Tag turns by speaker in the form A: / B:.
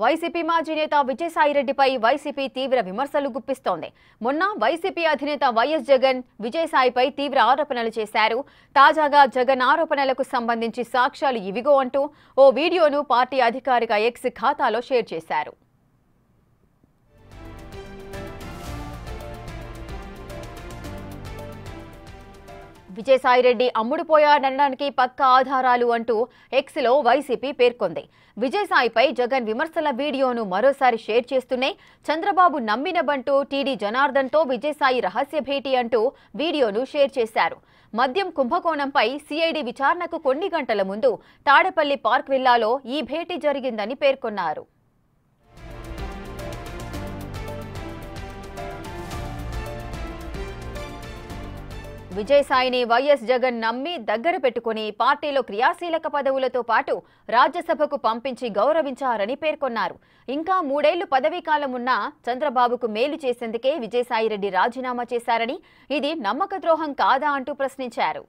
A: YCP మాజీ నేత విజయసాయిరెడ్డిపై YCP తీవ్ర విమర్శలు గుప్పిస్తోంది. మొన్న వైసీపీ అధినేత వైఎస్ జగన్ విజయసాయిపై తీవ్ర ఆరోపణలు చేశారు. తాజాగా జగన్ ఆరోపణలకు సంబంధించి సాక్ష్యాలు ఇవిగో అంటూ ఓ వీడియోను పార్టీ అధికారిక ఎక్స్ ఖాతాలో షేర్ చేశారు. విజయసాయిరెడ్డి అమ్ముడుపోయాడనడానికి పక్కా ఆధారాలు అంటూ ఎక్స్లో వైసీపీ పేర్కొంది. విజయసాయిపై జగన్ విమర్శల వీడియోను మరోసారి షేర్ చేస్తూనే చంద్రబాబు నమ్మిన బంటూ టీడీ జనార్దన్తో విజయసాయి రహస్య భేటీ అంటూ వీడియోను షేర్ చేశారు. మద్యం కుంభకోణంపై సిఐడి విచారణకు కొన్ని గంటల ముందు తాడేపల్లి పార్క్ విల్లాలో ఈ భేటీ జరిగిందని పేర్కొన్నారు. విజయసాయిని వైఎస్ జగన్ నమ్మి దగ్గర పెట్టుకుని పార్టీలో క్రియాశీలక పదవులతో పాటు రాజ్యసభకు పంపించి గౌరవించారని పేర్కొన్నారు. ఇంకా 3 ఏళ్లు పదవీకాలం ఉన్నా చంద్రబాబుకు మేలు చేసేందుకే విజయసాయిరెడ్డి రాజీనామా చేశారని, ఇది నమ్మక ద్రోహం కాదా అంటూ ప్రశ్నించారు.